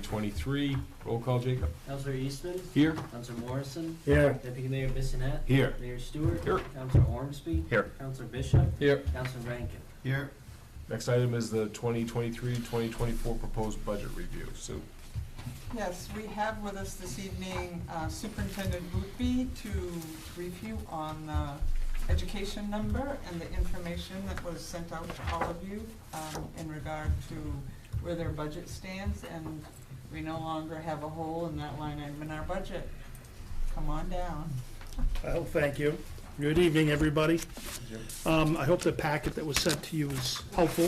2023. Roll call, Jacob. Councilor Eastman? Here. Councilor Morrison? Here. Deputy Mayor Bissonnette? Here. Mayor Stewart? Here. Councilor Ormsby? Here. Councilor Bishop? Here. Councilor Rankin? Here. Next item is the 2023-2024 proposed budget review. Sue. Yes, we have with us this evening Superintendent Boothby to brief you on the education number and the information that was sent out to all of you in regard to where their budget stands, and we no longer have a hole in that line item in our budget. Come on down. Well, thank you. Good evening, everybody. I hope the packet that was sent to you is helpful,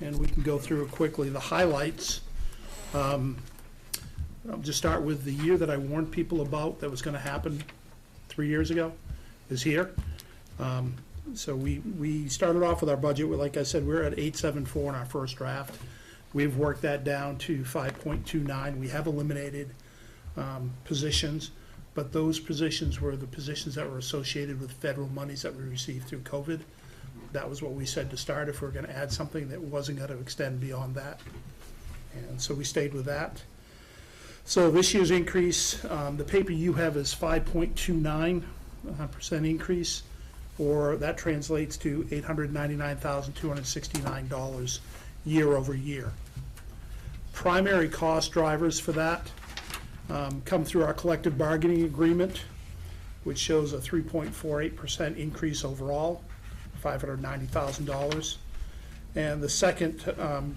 and we can go through it quickly. The highlights, I'll just start with the year that I warned people about that was going to happen 3 years ago is here. So we started off with our budget with, like I said, we're at 874 in our first draft. We've worked that down to 5.29. We have eliminated positions, but those positions were the positions that were associated with federal monies that we received through COVID. That was what we said to start, if we're going to add something that wasn't going to extend beyond that. And so we stayed with that. So this year's increase, the paper you have is 5.29% increase, or that translates to $899,269 year over year. Primary cost drivers for that come through our collective bargaining agreement, which shows a 3.48% increase overall, $590,000. And the second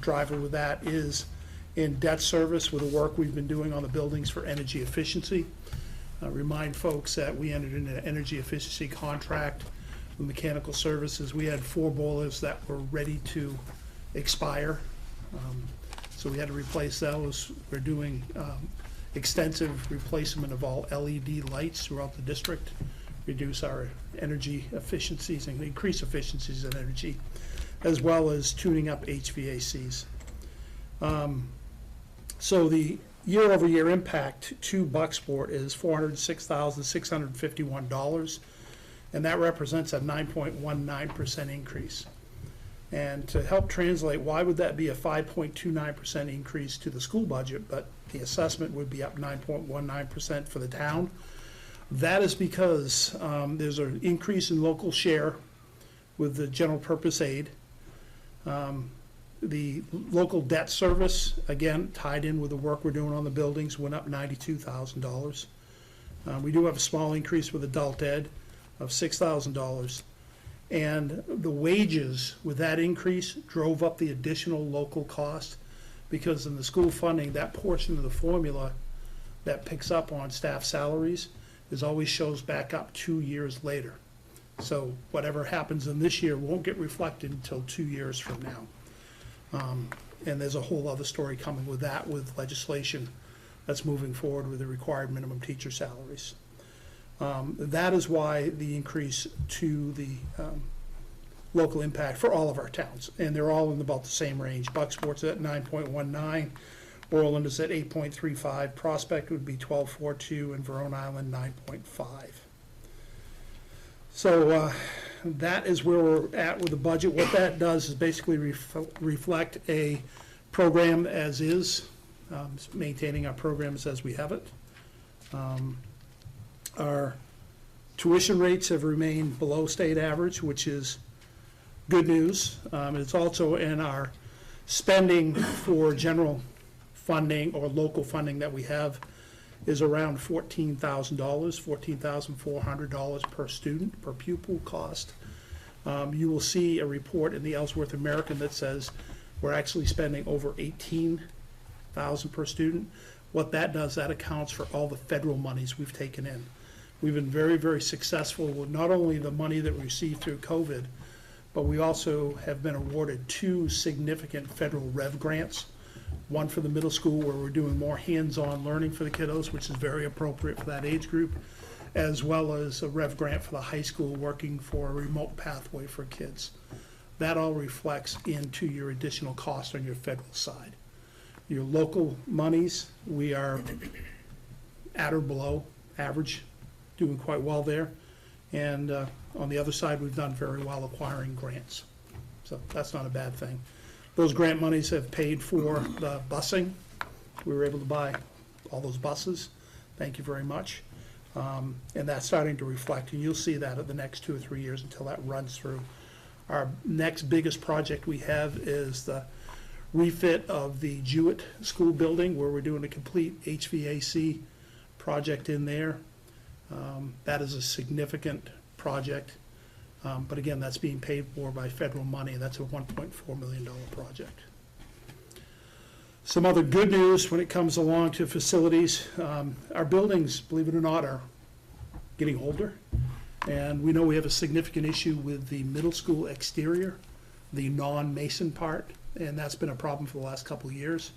driver with that is in debt service with the work we've been doing on the buildings for energy efficiency. Remind folks that we entered into an energy efficiency contract with mechanical services. We had 4 boilers that were ready to expire, so we had to replace those. We're doing extensive replacement of all LED lights throughout the district, reduce our energy efficiencies and increase efficiencies in energy, as well as tuning up HVACs. So the year-over-year impact to Bucksport is $406,651, and that represents a 9.19% increase. And to help translate, why would that be a 5.29% increase to the school budget, but the assessment would be up 9.19% for the town? That is because there's an increase in local share with the general purpose aid. The local debt service, again, tied in with the work we're doing on the buildings, went up $92,000. We do have a small increase with adult ed of $6,000. And the wages with that increase drove up the additional local cost, because in the school funding, that portion of the formula that picks up on staff salaries is always shows back up 2 years later. So whatever happens in this year won't get reflected until 2 years from now. And there's a whole other story coming with that, with legislation that's moving forward with the required minimum teacher salaries. That is why the increase to the local impact for all of our towns, and they're all in about the same range. Bucksport's at 9.19, Orland is at 8.35, Prospect would be 12.42, and Verona Island 9.5. So that is where we're at with the budget. What that does is basically reflect a program as is, maintaining our programs as we have it. Our tuition rates have remained below state average, which is good news. It's also in our spending for general funding or local funding that we have is around $14,000, $14,400 per student, per pupil cost. You will see a report in the Ellsworth American that says we're actually spending over $18,000 per student. What that does, that accounts for all the federal monies we've taken in. We've been very, very successful with not only the money that we received through COVID, but we also have been awarded 2 significant federal REV grants. One for the middle school, where we're doing more hands-on learning for the kiddos, which is very appropriate for that age group, as well as a REV grant for the high school, working for a remote pathway for kids. That all reflects into your additional cost on your federal side. Your local monies, we are at or below average, doing quite well there. And on the other side, we've done very well acquiring grants. So that's not a bad thing. Those grant monies have paid for the busing we were able to buy all those buses. Thank you very much. And that's starting to reflect, and you'll see that at the next 2 or 3 years until that runs through. Our next biggest project we have is the refit of the Jewett School building, where we're doing a complete HVAC project in there. That is a significant project, but again, that's being paid for by federal money, and that's a $1.4 million project. Some other good news when it comes along to facilities. Our buildings, believe it or not, are getting older. And we know we have a significant issue with the middle school exterior, the non-mason part, and that's been a problem for the last couple of years.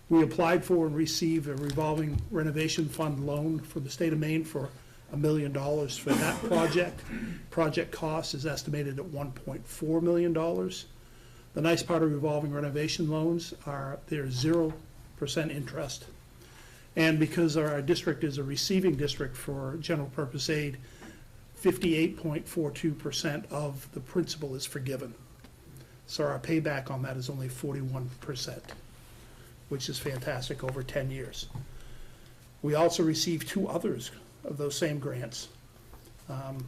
We applied for and received a revolving renovation fund loan from the state of Maine for $1 million for that project. Project cost is estimated at $1.4 million. The nice part of revolving renovation loans are they're 0% interest. And because our district is a receiving district for general purpose aid, 58.42% of the principal is forgiven. So our payback on that is only 41%, which is fantastic over 10 years. We also received 2 others of those same grants. And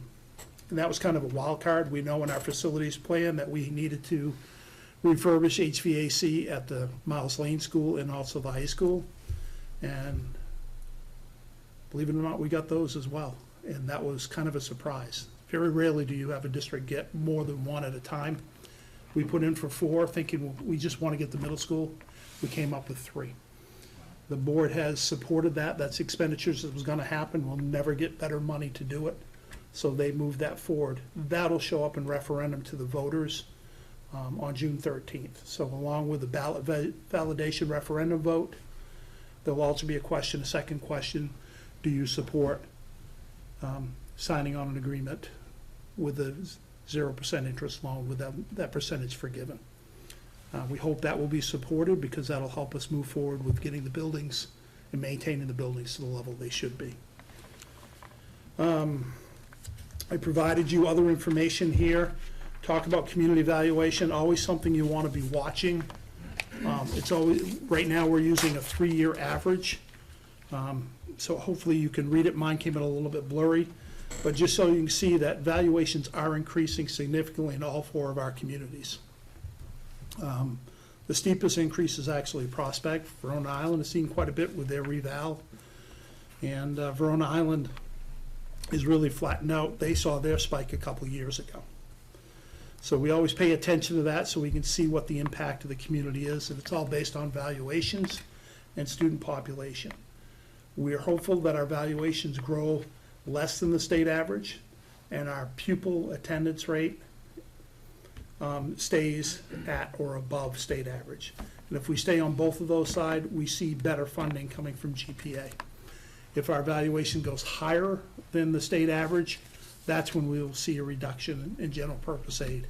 that was kind of a wild card. We know in our facilities plan that we needed to refurbish HVAC at the Miles Lane School and also the high school. And believe it or not, we got those as well. And that was kind of a surprise. Very rarely do you have a district get more than 1 at a time. We put in for 4, thinking well, we just want to get the middle school. We came up with 3. The board has supported that. That's expenditures that was going to happen. We'll never get better money to do it. So they moved that forward. That'll show up in referendum to the voters on June 13th. So along with the ballot validation referendum vote, there'll also be a second question, do you support signing on an agreement with a 0% interest loan with that percentage forgiven? We hope that will be supported because that'll help us move forward with getting the buildings and maintaining the buildings to the level they should be. I provided you other information here. Talk about community evaluation, always something you want to be watching. It's always, right now we're using a 3-year average. So hopefully you can read it. Mine came in a little bit blurry, but just so you can see that valuations are increasing significantly in all 4 of our communities. The steepest increase is actually Prospect. Verona Island has seen quite a bit with their reval. And Verona Island is really flattened out. They saw their spike a couple years ago. So we always pay attention to that so we can see what the impact of the community is, and it's all based on valuations and student population. We are hopeful that our valuations grow less than the state average, and our pupil attendance rate stays at or above state average. And if we stay on both of those sides, we see better funding coming from GPA. If our valuation goes higher than the state average, that's when we will see a reduction in general purpose aid.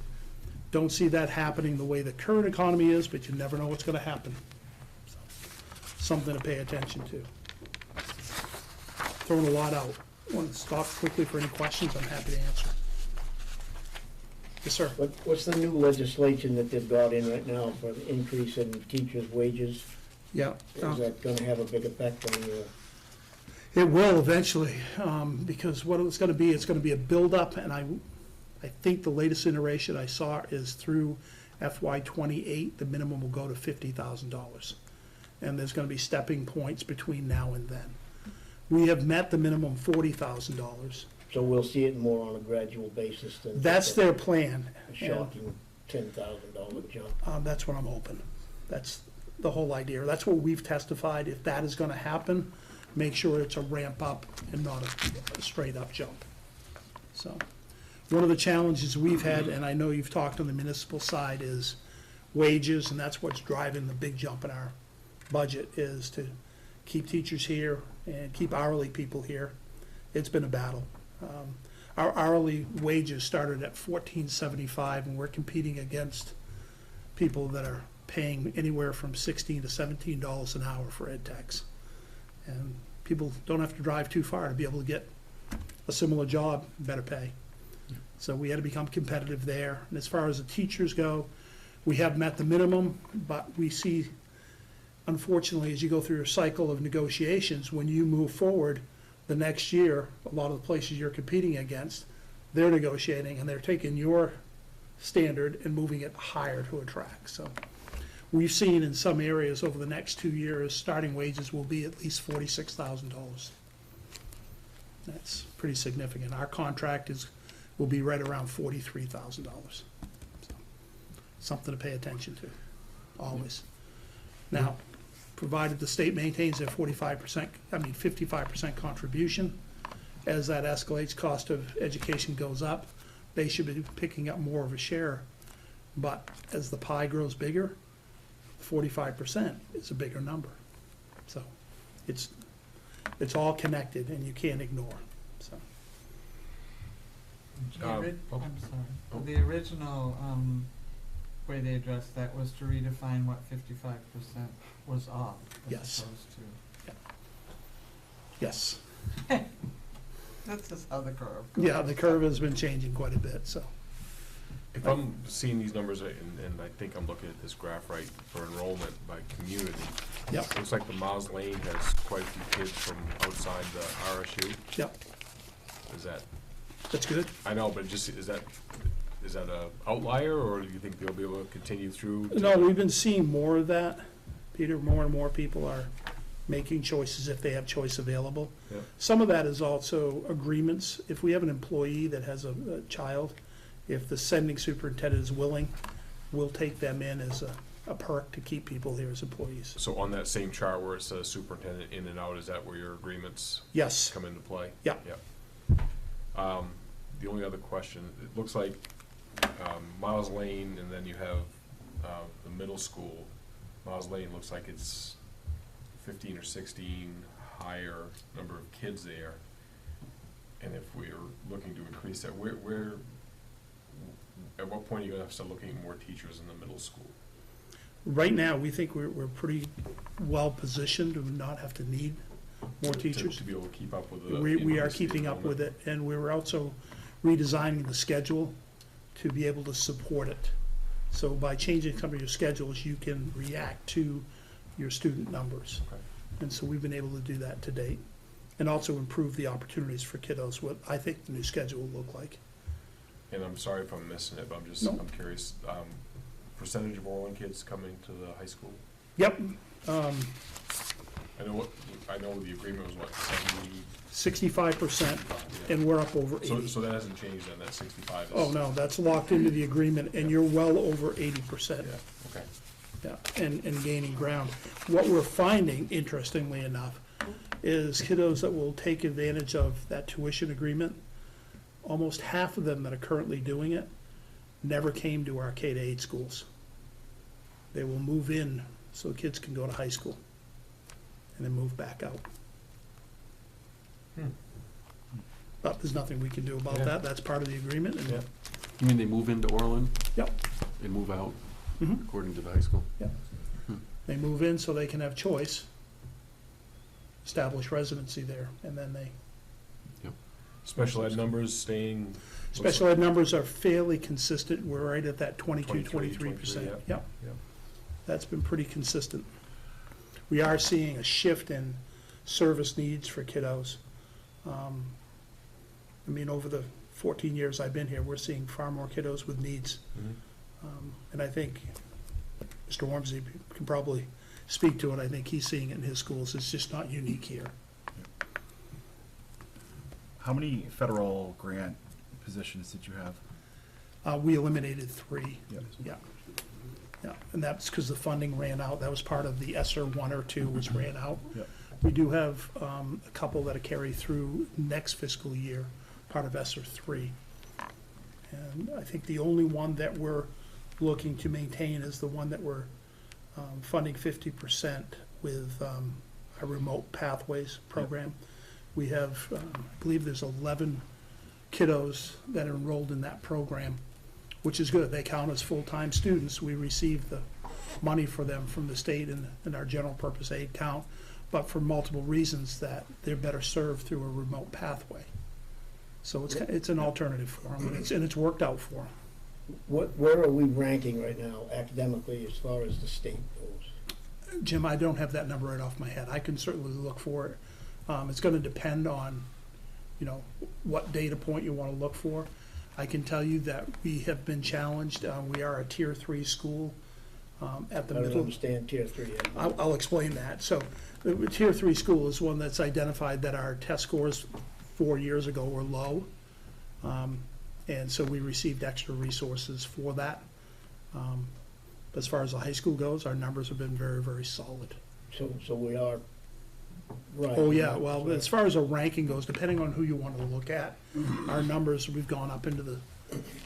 Don't see that happening the way the current economy is, but you never know what's going to happen. So, something to pay attention to. Throwing a lot out. Want to stop quickly for any questions? I'm happy to answer. Yes, sir. What's the new legislation that they've got in right now for the increase in teachers' wages? Yeah. Is that going to have a big effect on your? It will eventually, because what it's going to be a buildup, and I think the latest iteration I saw is through FY28, the minimum will go to $50,000. And there's going to be stepping points between now and then. We have met the minimum $40,000. So we'll see it more on a gradual basis than. That's their plan. A shocking $10,000 jump. That's what I'm hoping. That's the whole idea. That's what we've testified. If that is going to happen, make sure it's a ramp up and not a straight up jump. So one of the challenges we've had, and I know you've talked on the municipal side, is wages, and that's what's driving the big jump in our budget, is to keep teachers here and keep hourly people here. It's been a battle. Our hourly wages started at $14.75, and we're competing against people that are paying anywhere from $16 to $17 an hour for ed techs. And people don't have to drive too far to be able to get a similar job, better pay. So we had to become competitive there. And as far as the teachers go, we have met the minimum, but we see unfortunately, as you go through your cycle of negotiations, when you move forward the next year, a lot of the places you're competing against, they're negotiating and they're taking your standard and moving it higher to attract. So we've seen in some areas over the next 2 years, starting wages will be at least $46,000. That's pretty significant. Our contract will be right around $43,000. So, something to pay attention to, always. Now, provided the state maintains their 55% contribution, as that escalates, cost of education goes up, they should be picking up more of a share. But as the pie grows bigger, 45% is a bigger number. So it's all connected and you can't ignore, so. I'm Oh. sorry. The original way they addressed that was to redefine what 55% was of, Yes. as opposed to. Yes, That's just how the curve goes. yeah, the curve has been changing quite a bit, so. If I'm seeing these numbers right, and I think I'm looking at this graph right, for enrollment by community, Yep, looks like the Miles Lane has quite a few kids from outside the RSU. yep, Is that, that's good. I know, but just, is that a outlier, or do you think they'll be able to continue through? to- No, we've been seeing more of that, Peter. More and more people are making choices if they have choice available. Yeah. Some of that is also agreements. If we have an employee that has a child, if the sending superintendent is willing, we'll take them in as a perk to keep people there as employees. So on that same chart where it says superintendent in and out, is that where your agreements Yes, come into play? Yeah. The only other question, it looks like Miles Lane, and then you have the middle school. Miles Lane looks like it's 15 or 16 higher number of kids there. And if we're looking to increase that, where, at what point are you gonna have to start looking at more teachers in the middle school? right now, we think we're pretty well positioned to not have to need more teachers. To be able to keep up with the. We are increase in keeping up with enrollment. it, and we're also redesigning the schedule to be able to support it. So by changing some of your schedules, you can react to your student numbers. Okay. And so we've been able to do that to date, and also improve the opportunities for kiddos, what I think the new schedule will look like. And I'm sorry if I'm missing it, but No. I'm curious, percentage of Orland kids coming to the high school? Yep, I know the agreement was what, 70? 65%, Yeah. and we're up over 80. So that hasn't changed then, that 65 is? Oh, no, that's locked into the agreement, and you're well over 80%. Yeah, okay. Yeah, and gaining ground. What we're finding, interestingly enough, is kiddos that will take advantage of that tuition agreement, almost half of them that are currently doing it never came to our K-8 schools. They will move in so kids can go to high school and then move back out. But there's nothing we can do about Yeah. that. That's part of the agreement, Yeah. and, You mean they move into Orland yep, and move out mhm. according to the high school? They move in so they can have choice, establish residency there, and then they, Special ed numbers staying? special ed numbers are fairly consistent. We're right at that 22, 23, 23%. yep. Yep, Yep. that's been pretty consistent. We are seeing a shift in service needs for kiddos. I mean, over the 14 years I've been here, we're seeing far more kiddos with needs. Mhm. And I think Mr. Wormsey can probably speak to it. I think he's seeing it in his schools. It's just not unique here. How many federal grant positions did you have? We eliminated 3. Yep. Yeah. Yeah, and that's because the funding ran out. That was part of the ESSER 1 or 2 was ran out. Yep. We do have a couple that are carried through next fiscal year, part of ESSER 3. And I think the only one that we're looking to maintain is the one that we're funding 50% with a remote pathways program. We have, I believe there's 11 kiddos that are enrolled in that program, which is good. They count as full-time students. We receive the money for them from the state and our general purpose aid count, but for multiple reasons that they're better served through a remote pathway. So it's an alternative for them, and it's worked out for them. Where are we ranking right now academically as far as the state goes? Jim, I don't have that number right off my head. I can certainly look for it. It's gonna depend on, you know, what data point you wanna look for. I can tell you that we have been challenged. We are a tier 3 school at the I don't middle. understand tier 3 yet. I'll explain that. So, the tier 3 school is one that's identified that our test scores 4 years ago were low. And so we received extra resources for that. As far as the high school goes, our numbers have been very, very solid. So we are right. Oh, yeah, well, as far as a ranking goes, depending on who you want to look at, our numbers, we've gone up into the,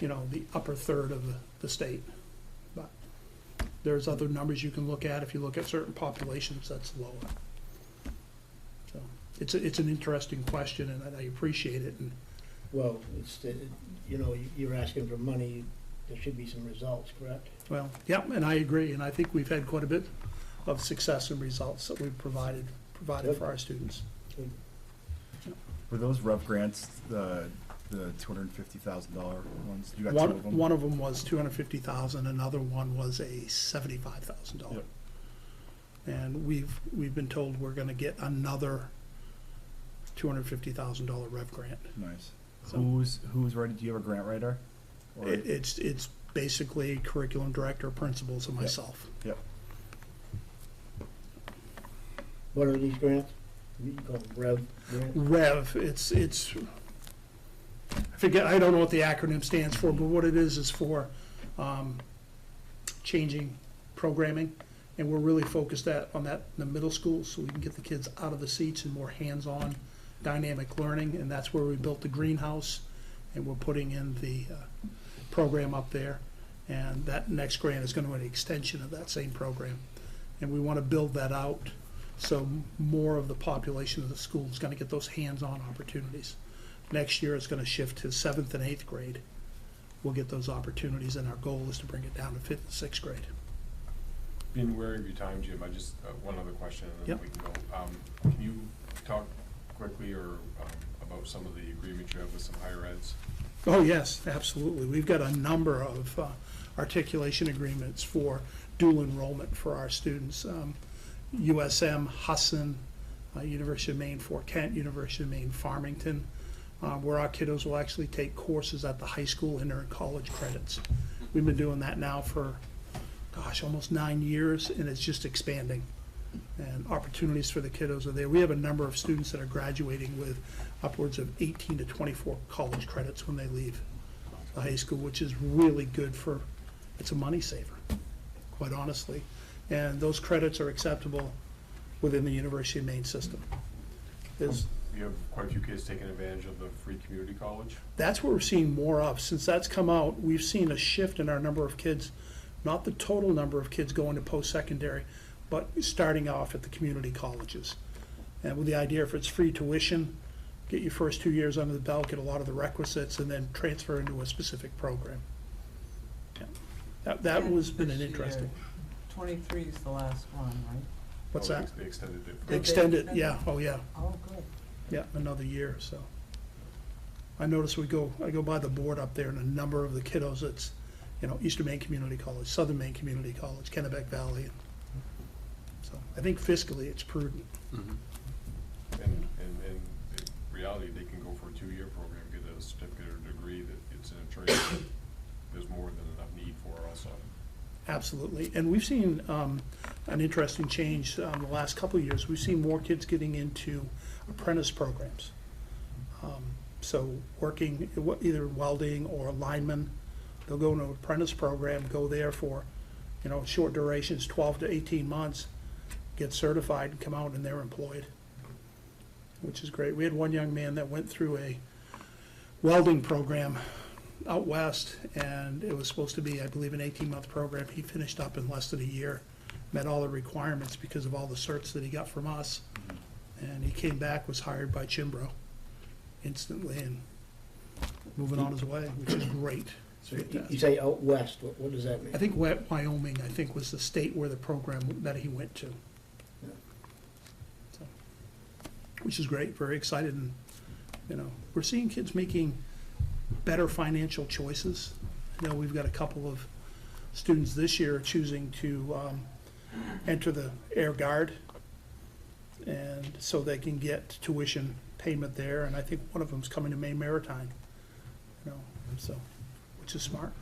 you know, the upper third of the state. But there's other numbers you can look at. If you look at certain populations, that's lower. So it's an interesting question, and I appreciate it. And Well, it's, you know, you're asking for money, there should be some results, correct? well, yeah, and I agree, and I think we've had quite a bit of success and results that we've provided for our students. Were those Rev grants, the $250,000 ones? You got two of them? One of them was $250,000, another one was a $75,000. Yep. And we've been told we're gonna get another $250,000 Rev grant. Nice. So- Who's ready? Do you have a grant writer? Or- It's basically curriculum director, principals, and myself. Yep. What are these grants? You call them Rev grants? Rev, it's, I forget, I don't know what the acronym stands for, but what it is for, changing programming. And we're really focused on that in the middle school, so we can get the kids out of the seats and more hands-on dynamic learning. And that's where we built the greenhouse, and we're putting in the program up there. And that next grant is gonna be an extension of that same program. And we wanna build that out, so more of the population of the school is gonna get those hands-on opportunities. Next year, it's gonna shift to 7th and 8th grade. We'll get those opportunities, and our goal is to bring it down to 5th and 6th grade. Being wary of your time, Jim, I just, one other question, and then Yep. we can go. Can you talk quickly or about some of the agreements you have with some higher eds? Oh, yes, absolutely. We've got a number of articulation agreements for dual enrollment for our students. USM, Husson, University of Maine, Fort Kent, University of Maine, Farmington, where our kiddos will actually take courses at the high school and earn college credits. We've been doing that now for, gosh, almost 9 years, and it's just expanding. And opportunities for the kiddos are there. We have a number of students that are graduating with upwards of 18 to 24 college credits when they leave the high school, which is really good for, it's a money saver, quite honestly. And those credits are acceptable within the University of Maine system. There's, You have quite a few kids taking advantage of the free community college? that's what we're seeing more of. Since that's come out, we've seen a shift in our number of kids, not the total number of kids going to post-secondary, but starting off at the community colleges. And with the idea, if it's free tuition, get your first 2 years under the belt, get a lot of the requisites, and then transfer into a specific program. Yeah. That was been an This year, interesting. 23 is the last one, right? What's Oh, that? They extended it. They Extended, extended? yeah, oh, yeah. Oh, good. Yeah, another year, so. I notice I go by the board up there, and a number of the kiddos, it's, you know, Eastern Maine Community College, Southern Maine Community College, Kennebec Valley. So I think fiscally, it's prudent. Mhm. And in reality, they can go for a 2-year program, get a certificate or degree that it's in a trade that there's more than enough need for also. Absolutely. And we've seen an interesting change the last couple of years. We've seen more kids getting into apprentice programs. So working either welding or lineman, they'll go into an apprentice program, go there for, you know, short durations, 12 to 18 months, get certified and come out and they're employed, which is great. We had one young man that went through a welding program out west, and it was supposed to be, I believe, an 18-month program. He finished up in less than a year, met all the requirements because of all the certs that he got from us, and he came back, was hired by Chimbro instantly, and moving on his way, which is great. It's You fantastic. say out west, what does that mean? I think Wyoming, I think, was the state where the program that he went to. Yeah. So, which is great, very excited, and, you know, we're seeing kids making better financial choices. I know we've got a couple of students this year choosing to enter the Air Guard, and so they can get tuition payment there, and I think one of them's coming to Maine Maritime, you know, so, which is smart.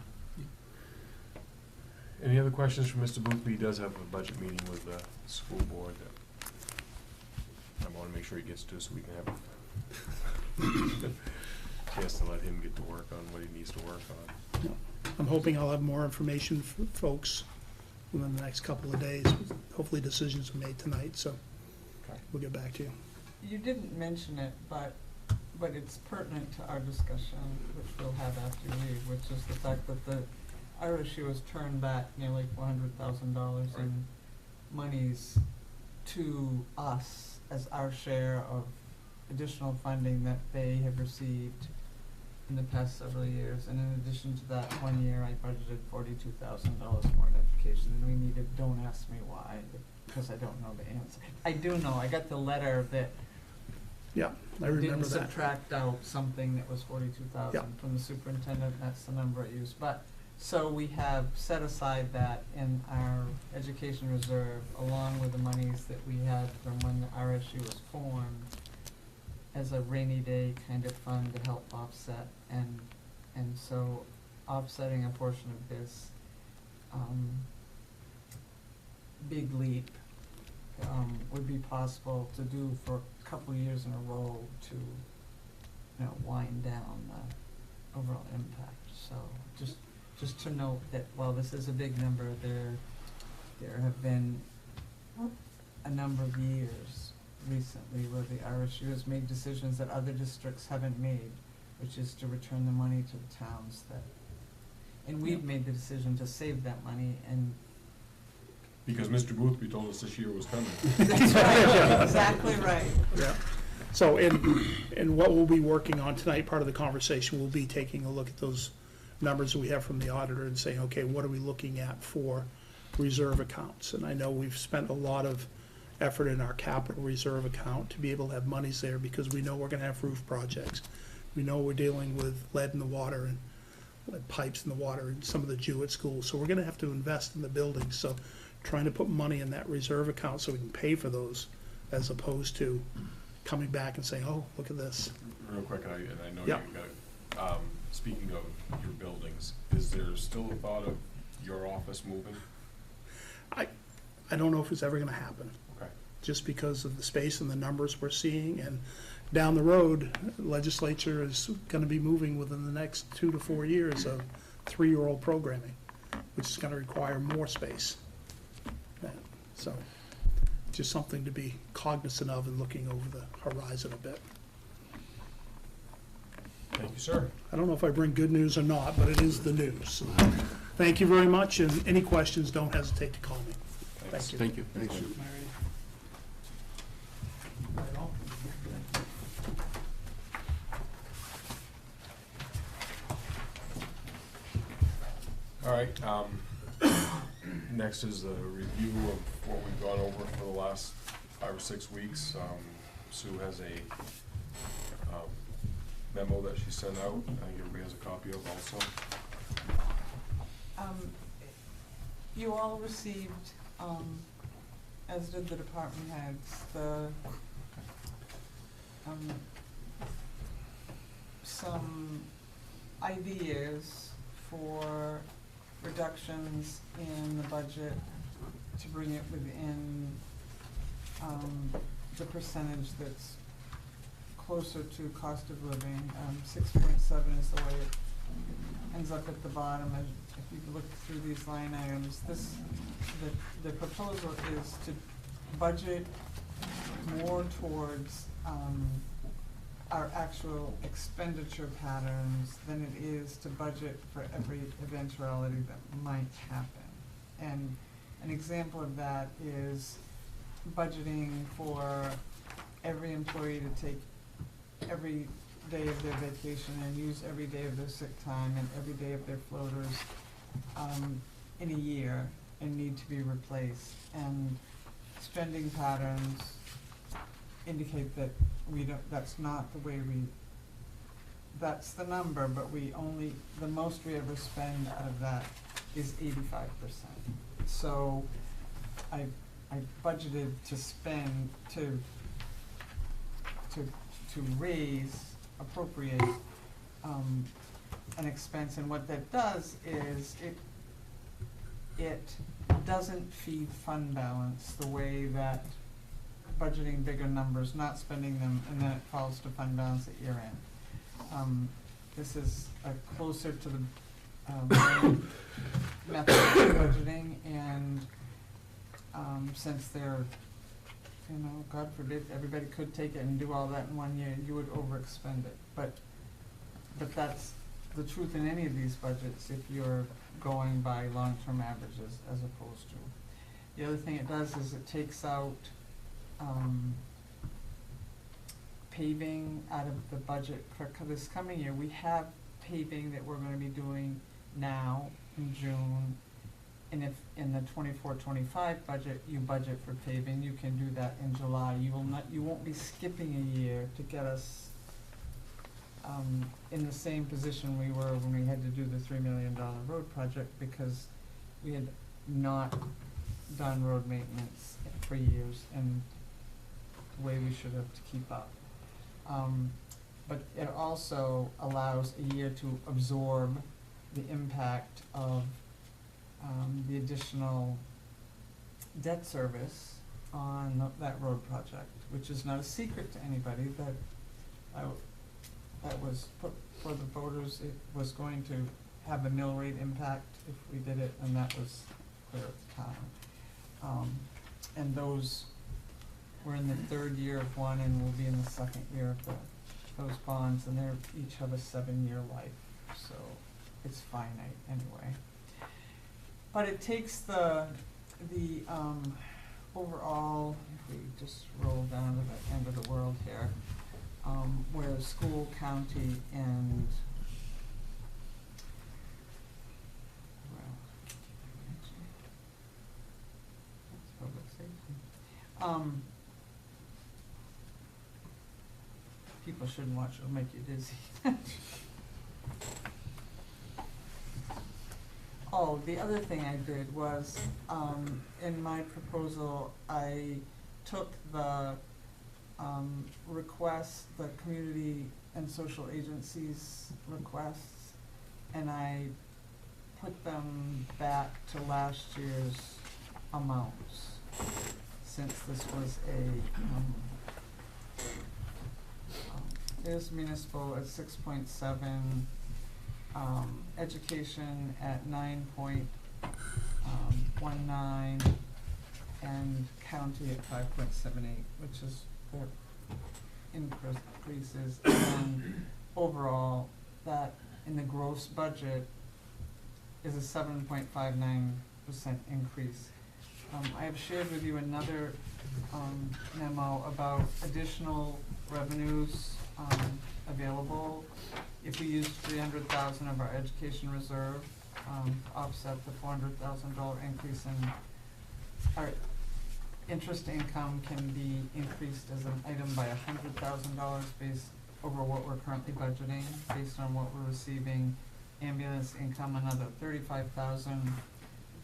Any other questions from Mr. Boothby? He does have a budget meeting with the school board that I want to make sure he gets to, so we can have a chance to let him get to work on what he needs to work on. I'm hoping I'll have more information for folks within the next couple of days. Hopefully decisions are made tonight, so Okay. we'll get back to you. You didn't mention it, but it's pertinent to our discussion, which we'll have after you leave, which is the fact that the RSU has turned back nearly $400,000 Right. in monies to us as our share of additional funding that they have received in the past several years. And in addition to that, one year I budgeted $42,000 more in education, and we needed, don't ask me why, because I don't know the answer. I do know, I got the letter that Yeah, I remember didn't that. subtract out something that was 42,000 Yeah. from the superintendent, that's the number I used. But, so we have set aside that in our education reserve, along with the monies that we had from when the RSU was formed, as a rainy day kind of fund to help offset, and so offsetting a portion of this, big leap, would be possible to do for a couple of years in a row to, you know, wind down the overall impact. So just to note that while this is a big number, there have been a number of years recently where the RSU has made decisions that other districts haven't made, which is to return the money to the towns that, and we've made the decision to save that money, and Because Mr. Boothby told us this year was coming. that's right, exactly right. Yeah. So, and what we'll be working on tonight, part of the conversation, we'll be taking a look at those numbers we have from the auditor and saying, okay, what are we looking at for reserve accounts? And I know we've spent a lot of effort in our capital reserve account to be able to have monies there, because we know we're gonna have roof projects. We know we're dealing with lead in the water and lead pipes in the water in some of the Jewett schools. So we're gonna have to invest in the buildings. So trying to put money in that reserve account so we can pay for those, as opposed to coming back and saying, oh, look at this. Real quick, and I know Yeah. you got it. Speaking of your buildings, is there still a thought of your office moving? I don't know if it's ever gonna happen, Okay. just because of the space and the numbers we're seeing. And down the road, legislature is gonna be moving within the next 2 to 4 years of 3-year-old programming, which is gonna require more space. So, just something to be cognizant of and looking over the horizon a bit. Thank you, sir. I don't know if I bring good news or not, but it is the news. Thank you very much, and any questions, don't hesitate to call me. Thanks. Thank you. Thank you. All right, next is a review of what we've gone over for the last 5 or 6 weeks. Sue has a memo that she sent out, I think everybody has a copy of also. You all received, as did the department heads, some ideas for reductions in the budget to bring it within the percentage that's closer to cost of living. 6.7 is the way it ends up at the bottom. And if you look through these line items, the proposal is to budget more towards our actual expenditure patterns than it is to budget for every eventuality that might happen. And an example of that is budgeting for every employee to take every day of their vacation and use every day of their sick time and every day of their floaters in a year and need to be replaced. And spending patterns indicate that that's not the way that's the number, but the most we ever spend out of that is 85%. So I budgeted to spend, to appropriate, an expense, and what that does is it doesn't feed fund balance the way that budgeting bigger numbers, not spending them, and then it falls to fund balance at year end. This is closer to the method of budgeting, and since they're, you know, God forbid, everybody could take it and do all that in 1 year, you would overexpend it. But that's the truth in any of these budgets if you're going by long-term averages as opposed to. The other thing it does is it takes out paving out of the budget for this coming year. We have paving that we're gonna be doing now in June. And if in the 24-25 budget, you budget for paving, you can do that in July. You won't be skipping a year to get us in the same position we were when we had to do the $3 million road project, because we had not done road maintenance for years and the way we should have to keep up. But it also allows a year to absorb the impact of the additional debt service on that road project, which is not a secret to anybody that was put for the voters. It was going to have a mill rate impact if we did it, and that was clear at the time. And those, we're in the third year of one, and we'll be in the second year of those bonds, and they each have a 7-year life, so it's finite anyway. But it takes the overall, if we just roll down to the end of the world here, where school, county, and, well, actually, that's public safety. People shouldn't watch, it'll make you dizzy. Oh, the other thing I did was, in my proposal, I took the requests, the community and social agencies requests, and I put them back to last year's amounts, since this was it is municipal at 6.7, education at 9.19, and county at 5.78, which is the increases. And overall, that in the gross budget is a 7.59% increase. I have shared with you another memo about additional revenues available. If we use $300,000 of our education reserve to offset the $400,000 increase in our interest income, can be increased as an item by $100,000 based over what we're currently budgeting, based on what we're receiving. Ambulance income, another $35,000.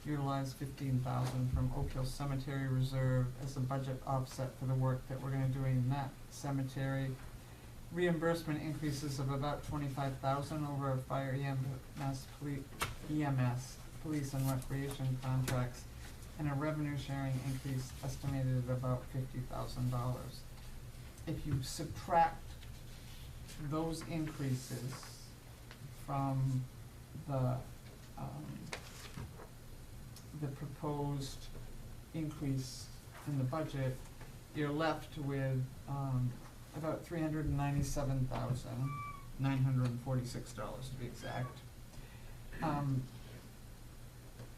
Utilize $15,000 from Oak Hill Cemetery Reserve as a budget offset for the work that we're gonna do in that cemetery. Reimbursement increases of about $25,000 over our fire EMS, police and recreation contracts, and a revenue sharing increase estimated at about $50,000. If you subtract those increases from the proposed increase in the budget, you're left with about $397,946 to be exact.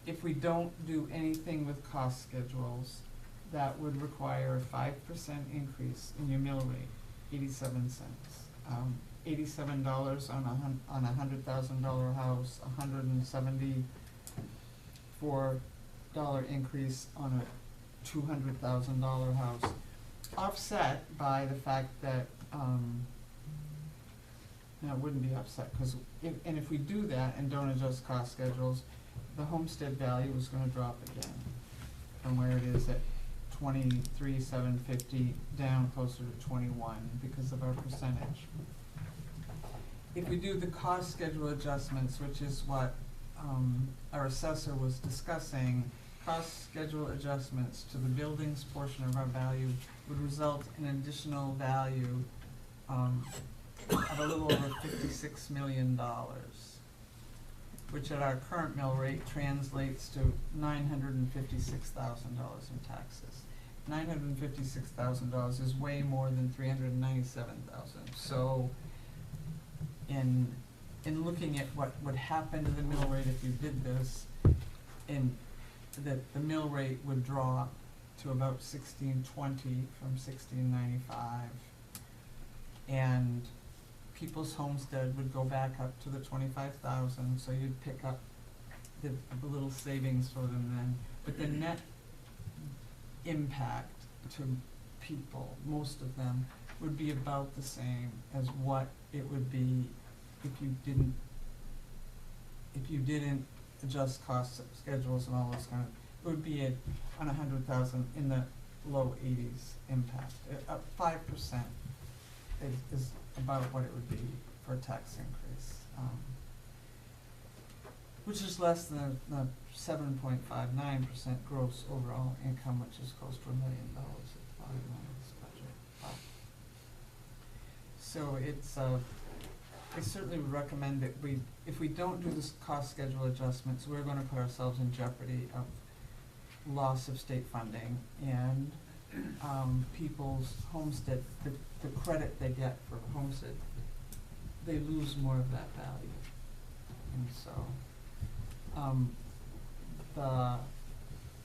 If we don't do anything with cost schedules, that would require a 5% increase in your mill rate, 87 cents. $87 on a $100,000 house, $174 increase on a $200,000 house, offset by the fact that, no, it wouldn't be offset, because if we do that and don't adjust cost schedules, the homestead value is gonna drop again. from where it is at 23,750 down closer to 21 because of our percentage. If we do the cost schedule adjustments, which is what our assessor was discussing, cost schedule adjustments to the buildings portion of our value would result in an additional value of a little over $56 million, which at our current mill rate translates to $956,000 in taxes. $956,000 is way more than $397,000. So in looking at what would happen to the mill rate if you did this, and that the mill rate would drop to about 1620 from 1695, and people's homestead would go back up to the 25,000, so you'd pick up the little savings for them then. But the net impact to people, most of them, would be about the same as what it would be if you didn't adjust cost schedules and all those kind of, it would be on 100,000 in the low 80s impact. 5% is about what it would be for a tax increase, which is less than the 7.59% gross overall income, which is close to $1 million at the bottom line of this budget. So it's I certainly would recommend that if we don't do this cost schedule adjustments, we're going to put ourselves in jeopardy of loss of state funding and people's homestead, the credit they get for homestead, they lose more of that value. And so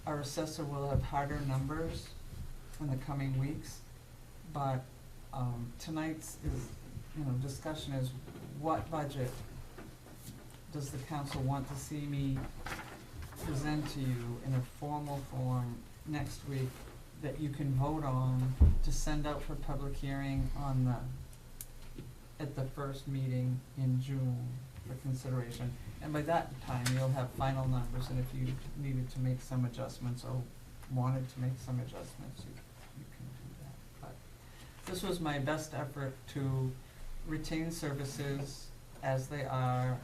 our assessor will have harder numbers in the coming weeks, but tonight's discussion is what budget does the council want to see me present to you in a formal form next week that you can vote on to send out for public hearing at the first meeting in June for consideration. And by that time, you'll have final numbers, and if you needed to make some adjustments or wanted to make some adjustments, you can do that. But this was my best effort to retain services as they are,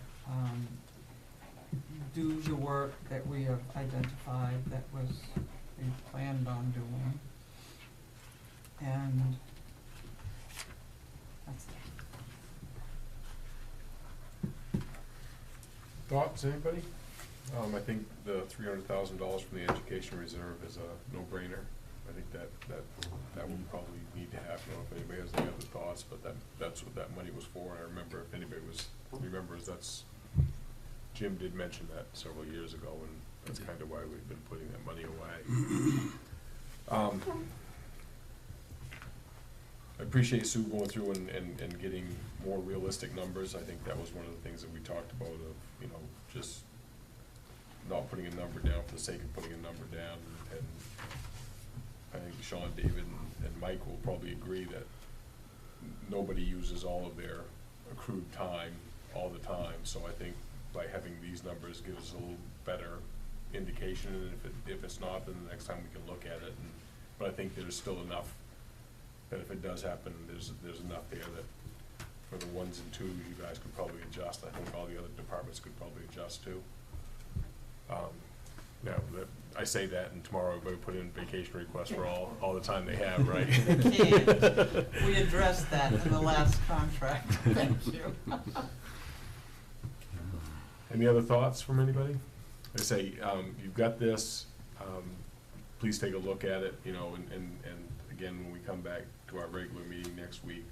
do the work that we have identified that we planned on doing, and that's it. Thoughts, anybody? I think the $300,000 from the education reserve is a no-brainer. I think that would probably need to happen. I don't know if anybody has any other thoughts, but that's what that money was for. And I remember, if anybody remembers, Jim did mention that several years ago, and that's kind of why we've been putting that money away. I appreciate Sue going through and getting more realistic numbers. I think that was one of the things that we talked about of, just not putting a number down for the sake of putting a number down. And I think Sean, David, and Mike will probably agree that nobody uses all of their accrued time all the time. So I think by having these numbers gives us a little better indication, and if it's not, then the next time we can look at it. But I think there's still enough that if it does happen, there's enough there that for the ones and twos, you guys could probably adjust. I think all the other departments could probably adjust too. Now, I say that, and tomorrow everybody put in vacation requests for all the time they have, right? They can't. We addressed that in the last contract. Thank you. Any other thoughts from anybody? I say, you've got this, please take a look at it, and again, when we come back to our regular meeting next week,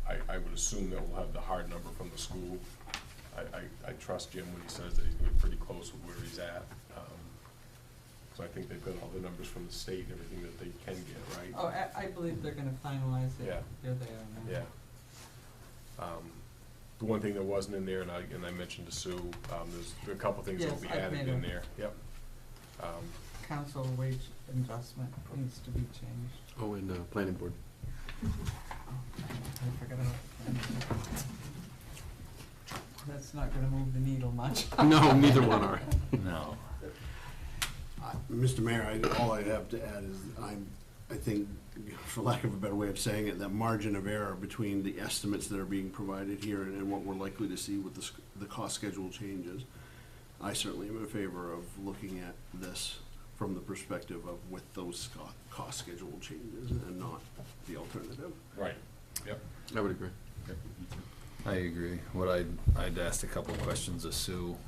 I would assume that we'll have the hard number from the school. I trust Jim when he says that he's gonna be pretty close with where he's at. So I think they've got all the numbers from the state and everything that they can get, right? Oh, I believe they're gonna finalize it. Yeah. There they are now. Yeah. The one thing that wasn't in there, and I mentioned to Sue, there are a couple things that will be Yes, I've added made in them. there. Yep. Council wage adjustment needs to be changed. Oh, and planning board. I forgot about that. That's not gonna move the needle much. No, neither one are. No. Mr. Mayor, all I have to add is I think, for lack of a better way of saying it, that margin of error between the estimates that are being provided here and what we're likely to see with the cost schedule changes, I certainly am in favor of looking at this from the perspective of with those cost schedule changes and not the alternative. Right, yep. I would agree. I agree. I'd asked a couple of questions of Sue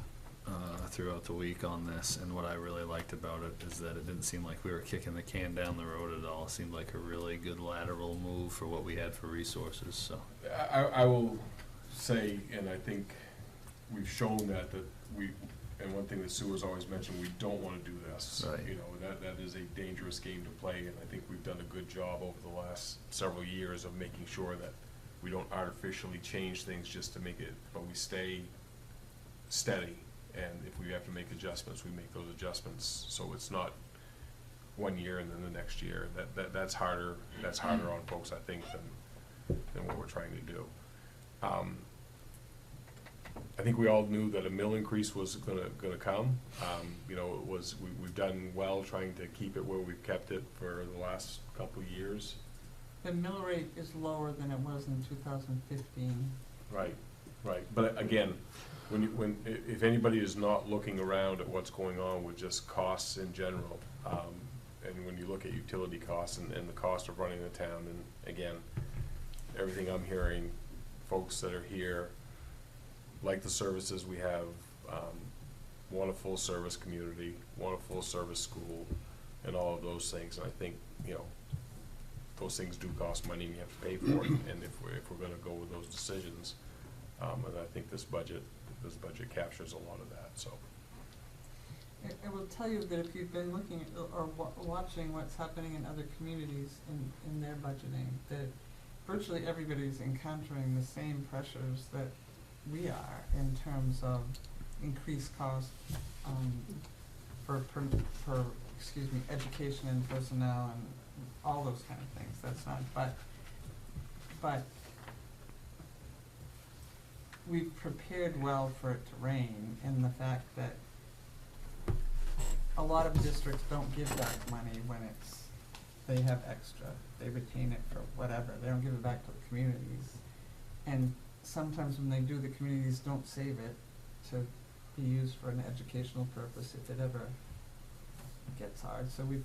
throughout the week on this, and what I really liked about it is that it didn't seem like we were kicking the can down the road at all. It seemed like a really good lateral move for what we had for resources, so. I will say, and I think we've shown that we, and one thing that Sue has always mentioned, we don't wanna do this. Right. You know, that is a dangerous game to play, and I think we've done a good job over the last several years of making sure that we don't artificially change things just to make it, but we stay steady. And if we have to make adjustments, we make those adjustments, so it's not 1 year and then the next year. That's harder on folks, I think, than what we're trying to do. I think we all knew that a mill increase was gonna come. You know, we've done well trying to keep it where we've kept it for the last couple of years. The mill rate is lower than it was in 2015. Right, but again, if anybody is not looking around at what's going on with just costs in general, and when you look at utility costs and the cost of running the town, and again, everything I'm hearing, folks that are here like the services we have, want a full service community, want a full service school, and all of those things, and I think, you know, those things do cost money and you have to pay for it, and if we're gonna go with those decisions, and I think this budget captures a lot of that, so. I will tell you that if you've been looking at, or watching what's happening in other communities in their budgeting, that virtually everybody's encountering the same pressures that we are in terms of increased cost, for education and personnel and all those kind of things. That's not, but we've prepared well for it to rain in the fact that a lot of districts don't give back money when they have extra. They retain it for whatever. They don't give it back to the communities. And sometimes when they do, the communities don't save it to be used for an educational purpose if it ever gets hard. So we've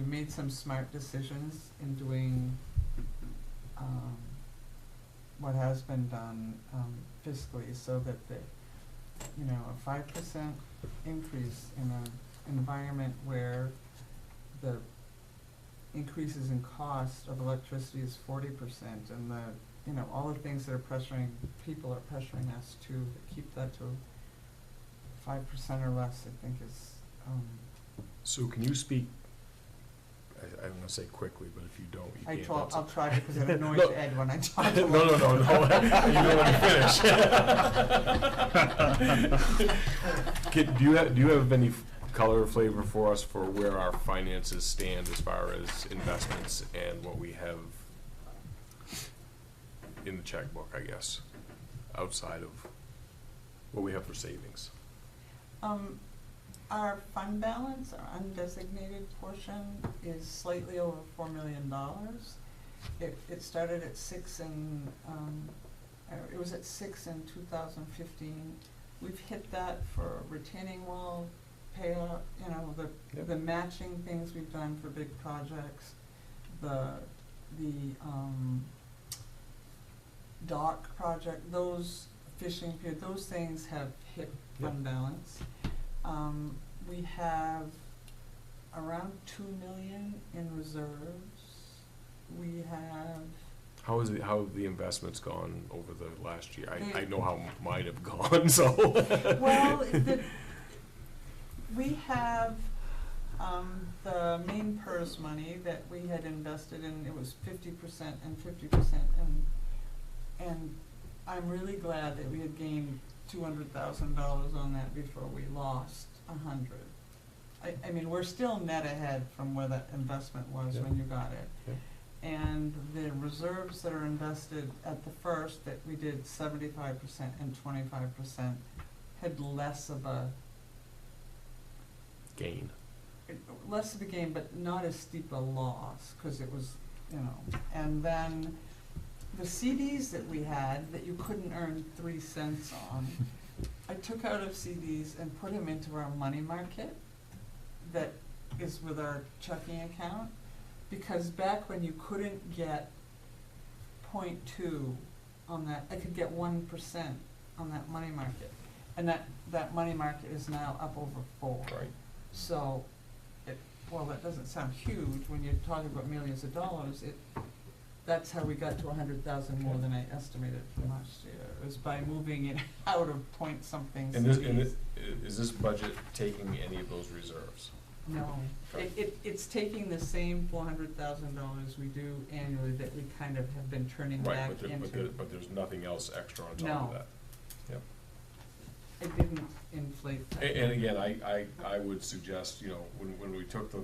made some smart decisions in doing what has been done fiscally, so that a 5% increase in an environment where the increases in cost of electricity is 40%, and all the things that are pressuring people are pressuring us to keep that to 5% or less, I think is. Sue, can you speak, I don't wanna say quickly, but if you don't, you can't. I'll try because it annoys No. Ed when I talk. No, you know when to finish. Do you have any color or flavor for us for where our finances stand as far as investments and what we have in the checkbook, I guess, outside of what we have for savings? Our fund balance, our undesignated portion, is slightly over $4 million. It started at it was at 6 in 2015. We've hit that for retaining wall payout, the matching things we've done for big projects, the dock project, those fishing pier, those things have hit fund balance. We have around $2 million in reserves. We have. How have the investments gone over the last year? I know how mine have gone, so. Well, we have the main PERS money that we had invested in. It was 50% and 50%, and I'm really glad that we had gained $200,000 on that before we lost 100. I mean, we're still net ahead from where that investment was when you got it. Yeah. And the reserves that are invested at the first, that we did 75% and 25%, had less of a gain. less of a gain, but not as steep a loss, because it was, you know. And then the CDs that we had that you couldn't earn 3 cents on, I took out of CDs and put them into our money market that is with our checking account, because back when you couldn't get 0.2 on that, I could get 1% on that money market. And that money market is now up over 4. Right. So, well, that doesn't sound huge when you're talking about millions of dollars. That's how we got to 100,000 more than I estimated from last year. It was by moving it out of point something And this, CDs. is this budget taking any of those reserves? No, Okay. it's taking the same $400,000 we do annually that we kind of have been turning Right, back but there, into. but there's nothing else extra on top No. of that. Yep. It didn't inflate that. And again, I would suggest, you know, when we took the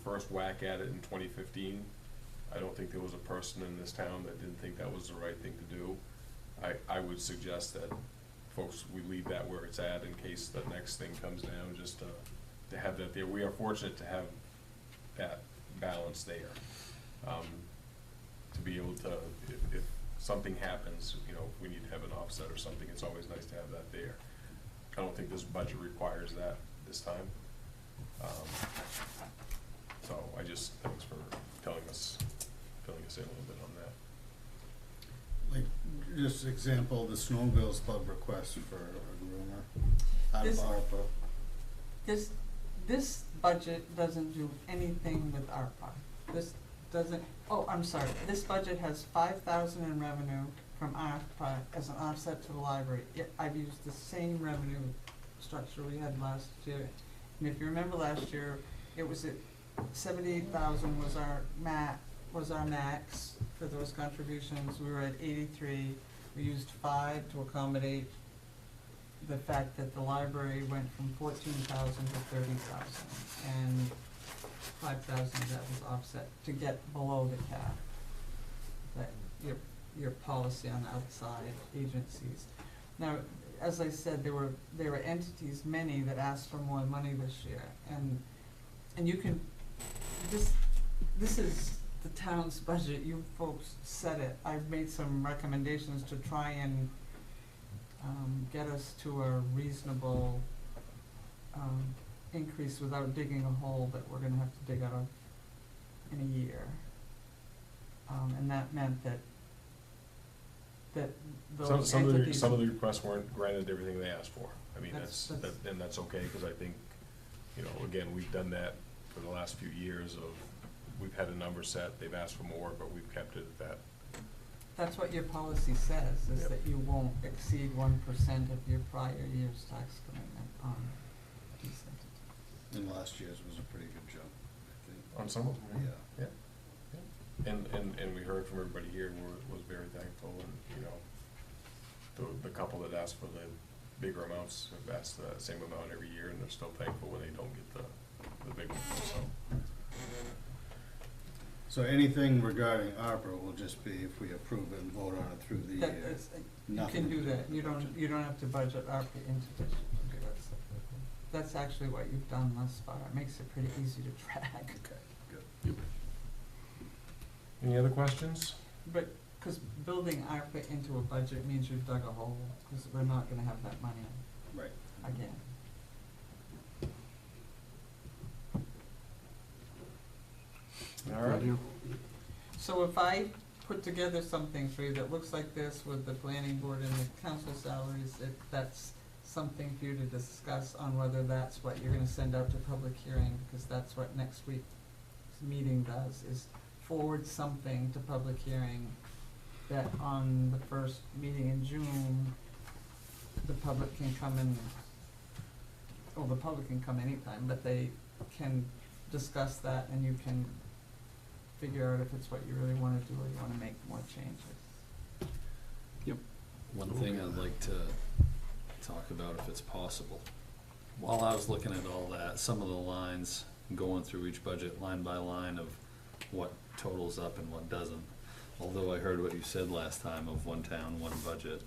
first whack at it in 2015, I don't think there was a person in this town that didn't think that was the right thing to do. I would suggest that folks, we leave that where it's at in case the next thing comes down, just to have that there. We are fortunate to have that balance there. To be able to, if something happens, you know, if we need to have an offset or something, it's always nice to have that there. I don't think this budget requires that this time. So thanks for filling us in a little bit on that. Like, just example, the Snowmobiles Club request for a groomer out of This- ARPA. This budget doesn't do anything with ARPA. This doesn't, oh, I'm sorry, this budget has 5,000 in revenue from ARPA as an offset to the library. I've used the same revenue structure we had last year. And if you remember last year, it was at 78,000 was our max for those contributions. We were at 83. We used 5 to accommodate the fact that the library went from 14,000 to 30,000, and 5,000 of that was offset to get below the cap. That your policy on outside agencies. Now, as I said, there were entities, many that asked for more money this year, and you can, this is the town's budget. You folks set it. I've made some recommendations to try and get us to a reasonable increase without digging a hole that we're gonna have to dig out of in a year. And that meant that those entities. Some of the requests weren't granted everything they asked for. I mean, That's- and that's okay, because I think, you know, again, we've done that for the last few years of, we've had a number set, they've asked for more, but we've kept it at that. That's what your policy says, is Yep. that you won't exceed 1% of your prior year's tax commitment on these entities. And last year's was a pretty good jump, I think. On some of them, Yeah. And we heard from everybody here, was very thankful, and, you know, the couple that asked for the bigger amounts have asked the same amount every year, and they're still thankful when they don't get the big one, so. So anything regarding ARPA will just be if we approve it and vote on it through the That year. is, you Nothing can to do do that, with you the don't, budget. you don't have to budget ARPA into this. That's actually what you've done thus far. It makes it pretty easy to track. Okay, good. Any other questions? But, because building ARPA into a budget means you've dug a hole, because we're not gonna have that money Right. again. All right. So if I put together something for you that looks like this with the planning board and the council salaries, that's something for you to discuss on whether that's what you're gonna send out to public hearing, because that's what next week's meeting does, is forward something to public hearing that on the first meeting in June, the public can come and, well, the public can come anytime, but they can discuss that, and you can figure out if it's what you really wanna do or you wanna make more changes. One thing I'd like to talk about, if it's possible. While I was looking at all that, some of the lines, going through each budget line by line of what totals up and what doesn't, although I heard what you said last time of one town, one budget,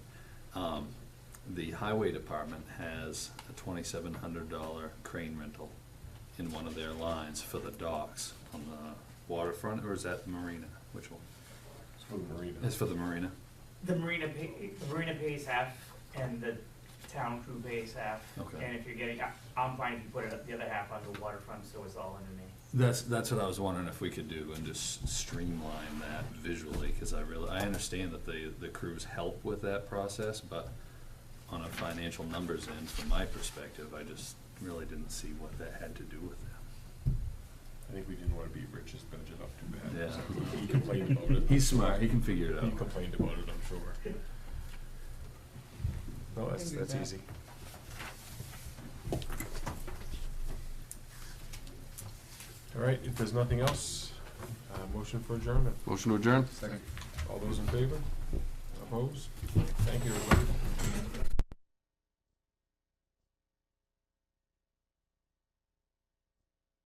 the highway department has a $2,700 crane rental in one of their lines for the docks on the waterfront, or is that the marina? Which one? It's for the marina. It's for the marina. The marina pays half and the town crew pays half. Okay. And if you're getting, I'm fine if you put it, the other half on the waterfront, so it's all under me. That's what I was wondering if we could do and just streamline that visually, because I understand that the crews help with that process, but on a financial numbers end, from my perspective, I just really didn't see what that had to do with that. I think we didn't want to beat Rich's budget up too bad. Yeah. So he complained about it. He's smart, he can figure it He out. complained about it, I'm sure. No, that's Can do that. easy. All right, if there's nothing else, motion for adjournment. Motion to adjourn? Second. All those in favor? Opposed? Thank you, everybody.